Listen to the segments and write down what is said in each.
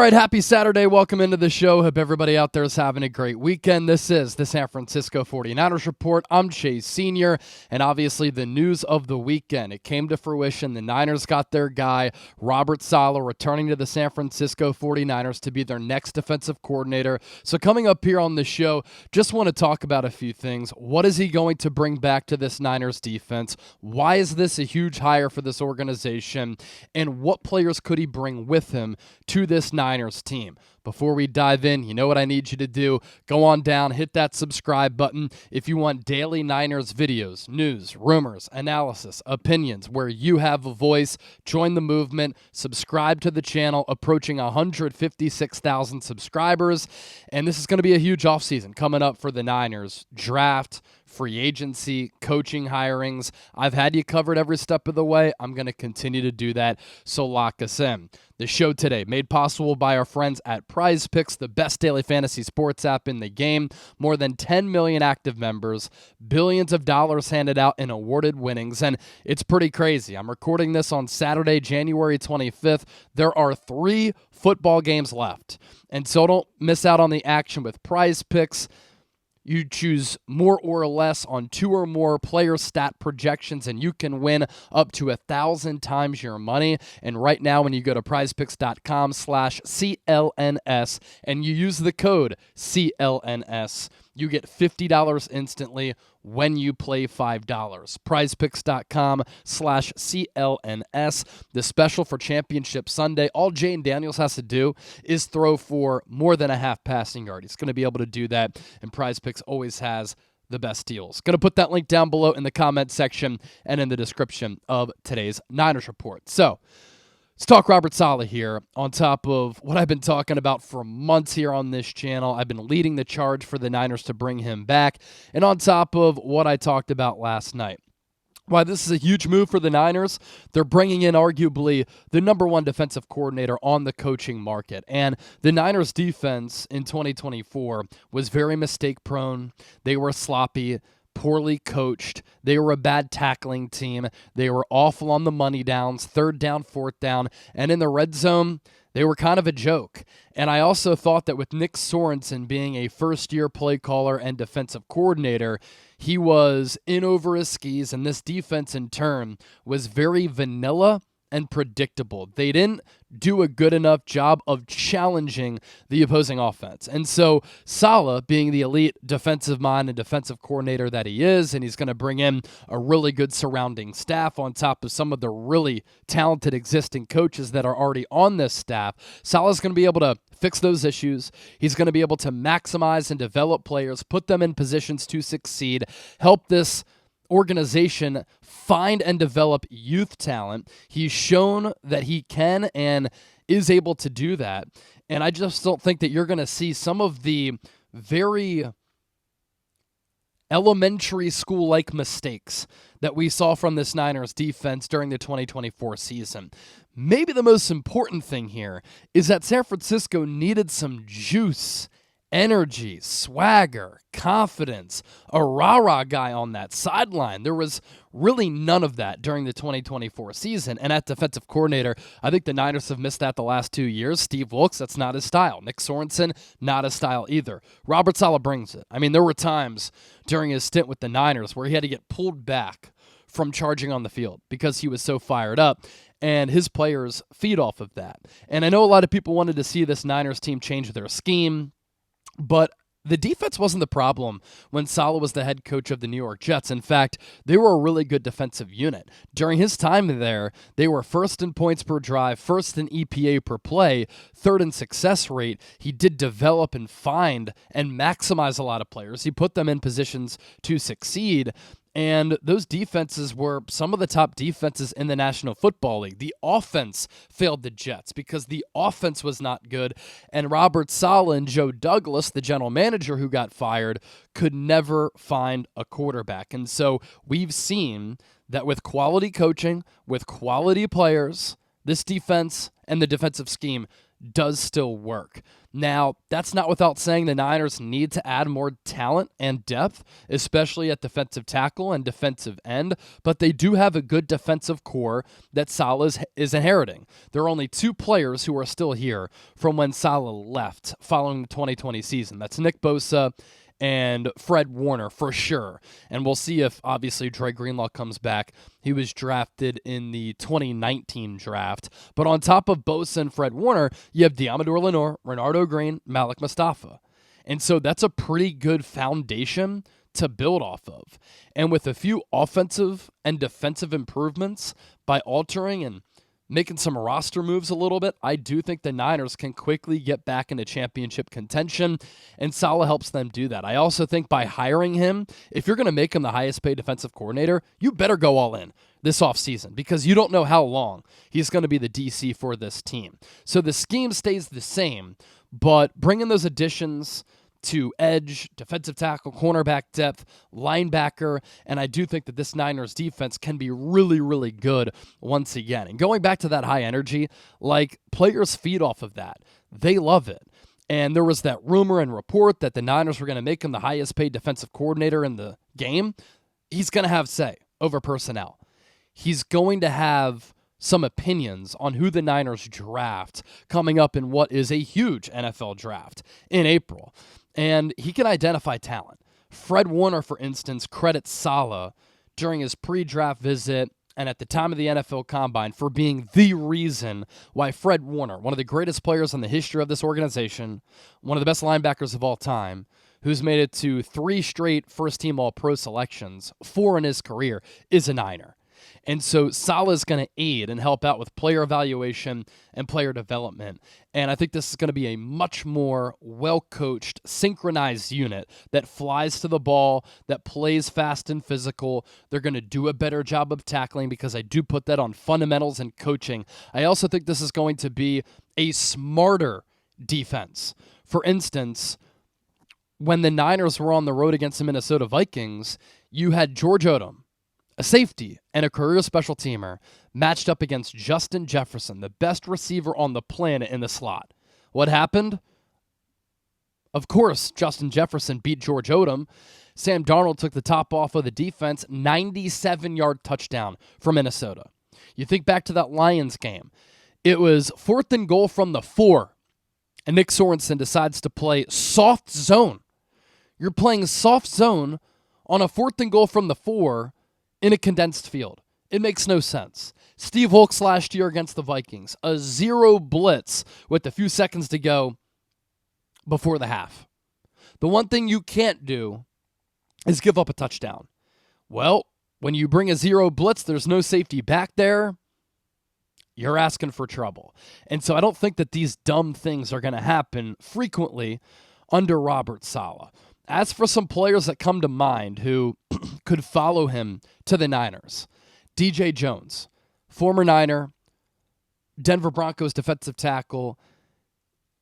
right, happy Saturday. Welcome into the show. Hope everybody out there is having a great weekend. This is the San Francisco 49ers Report. I'm Chase Sr., and obviously the news of the weekend. It came to fruition. The Niners got their guy, Robert Saleh, returning to the San Francisco 49ers to be their next defensive coordinator. So coming up here on the show, just want to talk about a few things. What is he going to bring back to this Niners defense? Why is this a huge hire for this organization? And what players could he bring with him to this Niners team? Before we dive in, you know what I need you to do. Go on down, hit that subscribe button if you want daily Niners videos, news, rumors, analysis, opinions, where you have a voice. Join the movement, subscribe to the channel, approaching 156,000 subscribers. And this is going to be a huge offseason coming up for the Niners. Draft, free agency, coaching hirings. I've had you covered every step of the way. I'm going to continue to do that, so lock us in. The show today made possible by our friends at PrizePicks, the best daily fantasy sports app in the game. More than 10 million active members, billions of dollars handed out in awarded winnings, and it's pretty crazy. I'm recording this on Saturday, January 25th. There are 3 football games left, and so don't miss out on the action with PrizePicks. You choose more or less on 2 or more player stat projections, and you can win up to 1,000 times your money. And right now, when you go to prizepicks.com/CLNS and you use the code CLNS, you get $50 instantly when you play $5. PrizePicks.com/CLNS. The special for Championship Sunday, all Jayden Daniels has to do is throw for more than a half passing yard. He's going to be able to do that, and PrizePicks always has the best deals. Going to put that link down below in the comment section and in the description of today's Niners Report. So, let's talk Robert Saleh here, on top of what I've been talking about for months here on this channel. I've been leading the charge for the Niners to bring him back, and on top of what I talked about last night. Why this is a huge move for the Niners. They're bringing in arguably the number 1 defensive coordinator on the coaching market. And the Niners defense in 2024 was very mistake-prone. They were sloppy, poorly coached. They were a bad tackling team. They were awful on the money downs, 3rd down, 4th down, and in the red zone, they were kind of a joke. And I also thought that with Nick Sorensen being a first-year play caller and defensive coordinator, he was in over his skis, and this defense in turn was very vanilla and predictable. They didn't do a good enough job of challenging the opposing offense. And so Saleh, being the elite defensive mind and defensive coordinator that he is, and he's going to bring in a really good surrounding staff on top of some of the really talented existing coaches that are already on this staff, Saleh's going to be able to fix those issues. He's going to be able to maximize and develop players, put them in positions to succeed, help this organization find and develop youth talent. He's shown that he can and is able to do that. And I just don't think that you're going to see some of the very elementary school-like mistakes that we saw from this Niners defense during the 2024 season. Maybe the most important thing here is that San Francisco needed some juice, energy, swagger, confidence, a rah-rah guy on that sideline. There was really none of that during the 2024 season. And at defensive coordinator, I think the Niners have missed that the last 2 years. Steve Wilks, that's not his style. Nick Sorensen, not his style either. Robert Saleh brings it. I mean, there were times during his stint with the Niners where he had to get pulled back from charging on the field because he was so fired up, and his players feed off of that. And I know a lot of people wanted to see this Niners team change their scheme, but the defense wasn't the problem when Saleh was the head coach of the New York Jets. In fact, they were a really good defensive unit. During his time there, they were 1st in points per drive, 1st in EPA per play, 3rd in success rate. He did develop and find and maximize a lot of players. He put them in positions to succeed. And those defenses were some of the top defenses in the National Football League. The offense failed the Jets because the offense was not good. And Robert Saleh and Joe Douglas, the general manager who got fired, could never find a quarterback. And so we've seen that with quality coaching, with quality players, this defense and the defensive scheme does still work. Now, that's not without saying the Niners need to add more talent and depth, especially at defensive tackle and defensive end, but they do have a good defensive core that Saleh is inheriting. There are only 2 players who are still here from when Saleh left following the 2020 season. That's Nick Bosa and Fred Warner for sure. And we'll see if, obviously, Dre Greenlaw comes back. He was drafted in the 2019 draft. But on top of Bosa and Fred Warner, you have Diamador Lenore, Renardo Green, Malik Mustafa. And so that's a pretty good foundation to build off of. And with a few offensive and defensive improvements by altering and making some roster moves a little bit, I do think the Niners can quickly get back into championship contention, and Saleh helps them do that. I also think by hiring him, if you're going to make him the highest paid defensive coordinator, you better go all in this offseason because you don't know how long he's going to be the DC for this team. So the scheme stays the same, but bringing those additions to edge, defensive tackle, cornerback depth, linebacker, and I do think that this Niners defense can be really, really good once again. And going back to that high energy, like players feed off of that. They love it. And there was that rumor and report that the Niners were going to make him the highest paid defensive coordinator in the game. He's going to have say over personnel. He's going to have some opinions on who the Niners draft coming up in what is a huge NFL draft in April. And he can identify talent. Fred Warner, for instance, credits Saleh during his pre-draft visit and at the time of the NFL Combine for being the reason why Fred Warner, one of the greatest players in the history of this organization, one of the best linebackers of all time, who's made it to 3 straight first-team All-Pro selections, 4 in his career, is a Niner. And so Saleh is going to aid and help out with player evaluation and player development. And I think this is going to be a much more well-coached, synchronized unit that flies to the ball, that plays fast and physical. They're going to do a better job of tackling because I do put that on fundamentals and coaching. I also think this is going to be a smarter defense. For instance, when the Niners were on the road against the Minnesota Vikings, you had George Odom, a safety and a career special teamer, matched up against Justin Jefferson, the best receiver on the planet in the slot. What happened? Of course, Justin Jefferson beat George Odom. Sam Darnold took the top off of the defense, 97-yard touchdown for Minnesota. You think back to that Lions game. It was 4th and goal from the 4, and Nick Sorensen decides to play soft zone. You're playing soft zone on a 4th and goal from the 4 in a condensed field. It makes no sense. Steve Wilks last year against the Vikings, a 0 blitz with a few seconds to go before the half. The one thing you can't do is give up a touchdown. Well, when you bring a 0 blitz, there's no safety back there. You're asking for trouble. And so I don't think that these dumb things are going to happen frequently under Robert Saleh. As for some players that come to mind who could follow him to the Niners, DJ Jones, former Niner, Denver Broncos defensive tackle,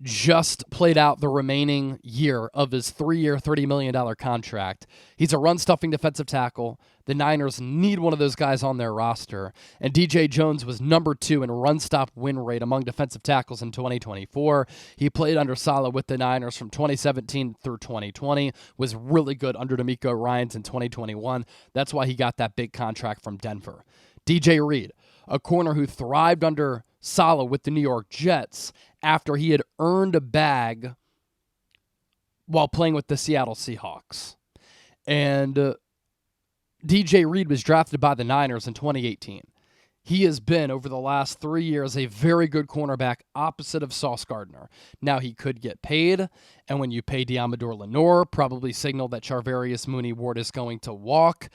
just played out the remaining year of his 3-year, $30 million contract. He's a run-stuffing defensive tackle. The Niners need one of those guys on their roster. And DJ Jones was number 2 in run-stop win rate among defensive tackles in 2024. He played under Saleh with the Niners from 2017 through 2020, was really good under D'Amico Ryans in 2021. That's why he got that big contract from Denver. DJ Reed, a corner who thrived under Saleh with the New York Jets after he had earned a bag while playing with the Seattle Seahawks. And DJ Reed was drafted by the Niners in 2018. He has been, over the last 3 years, a very good cornerback opposite of Sauce Gardner. Now, he could get paid, and when you pay Diamador Lenore, probably signal that Charvarius Mooney-Ward is going to walk.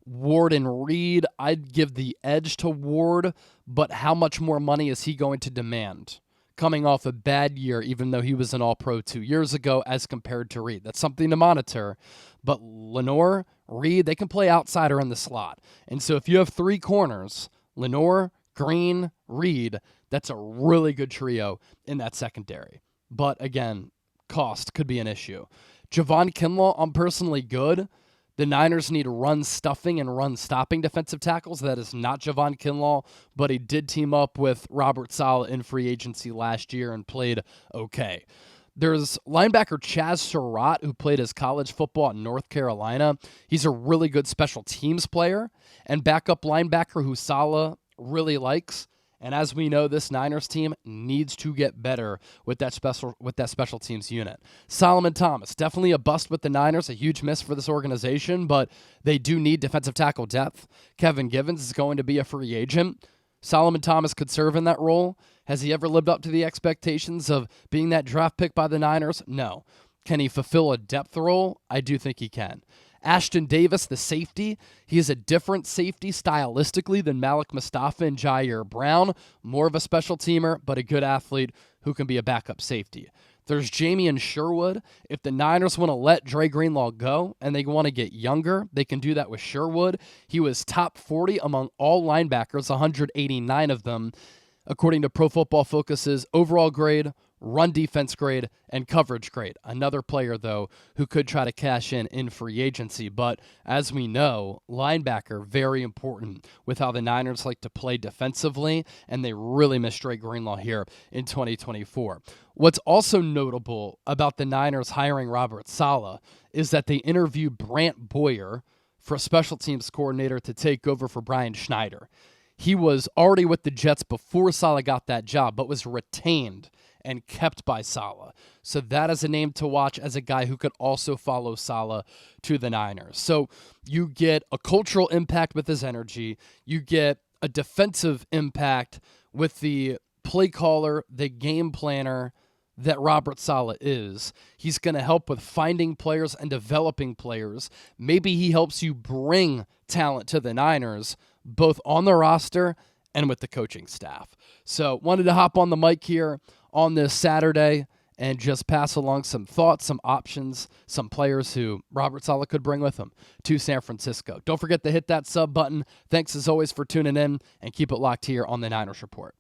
Ward and Reed, I'd give the edge to Ward, but how much more money is he going to demand? Coming off a bad year, even though he was an All-Pro 2 years ago, as compared to Reed. That's something to monitor. But Lenore, Reed, they can play outside or in the slot. And so if you have 3 corners, Lenore, Green, Reed, that's a really good trio in that secondary. But again, cost could be an issue. Javon Kinlaw, I'm personally good. The Niners need run-stuffing and run-stopping defensive tackles. That is not Javon Kinlaw, but he did team up with Robert Saleh in free agency last year and played okay. There's linebacker Chaz Surratt, who played his college football at North Carolina. He's a really good special teams player and backup linebacker who Saleh really likes. And as we know, this Niners team needs to get better with that special teams unit. Solomon Thomas, definitely a bust with the Niners, a huge miss for this organization, but they do need defensive tackle depth. Kevin Givens is going to be a free agent. Solomon Thomas could serve in that role. Has he ever lived up to the expectations of being that draft pick by the Niners? No. Can he fulfill a depth role? I do think he can. Ashton Davis, the safety, he is a different safety stylistically than Malik Mustafa and Jair Brown. More of a special teamer, but a good athlete who can be a backup safety. There's Jamie Sherwood. If the Niners want to let Dre Greenlaw go and they want to get younger, they can do that with Sherwood. He was top 40 among all linebackers, 189 of them, according to Pro Football Focus's overall grade, run defense grade, and coverage grade. Another player, though, who could try to cash in free agency. But as we know, linebacker, very important with how the Niners like to play defensively, and they really missed Dre Greenlaw here in 2024. What's also notable about the Niners hiring Robert Saleh is that they interviewed Brant Boyer for a special teams coordinator to take over for Brian Schneider. He was already with the Jets before Saleh got that job, but was retained and kept by Saleh. So that is a name to watch as a guy who could also follow Saleh to the Niners. So you get a cultural impact with his energy. You get a defensive impact with the play caller, the game planner that Robert Saleh is. He's going to help with finding players and developing players. Maybe he helps you bring talent to the Niners, both on the roster and with the coaching staff. So wanted to hop on the mic here on this Saturday and just pass along some thoughts, some options, some players who Robert Saleh could bring with him to San Francisco. Don't forget to hit that sub button. Thanks as always for tuning in, and keep it locked here on the Niners Report.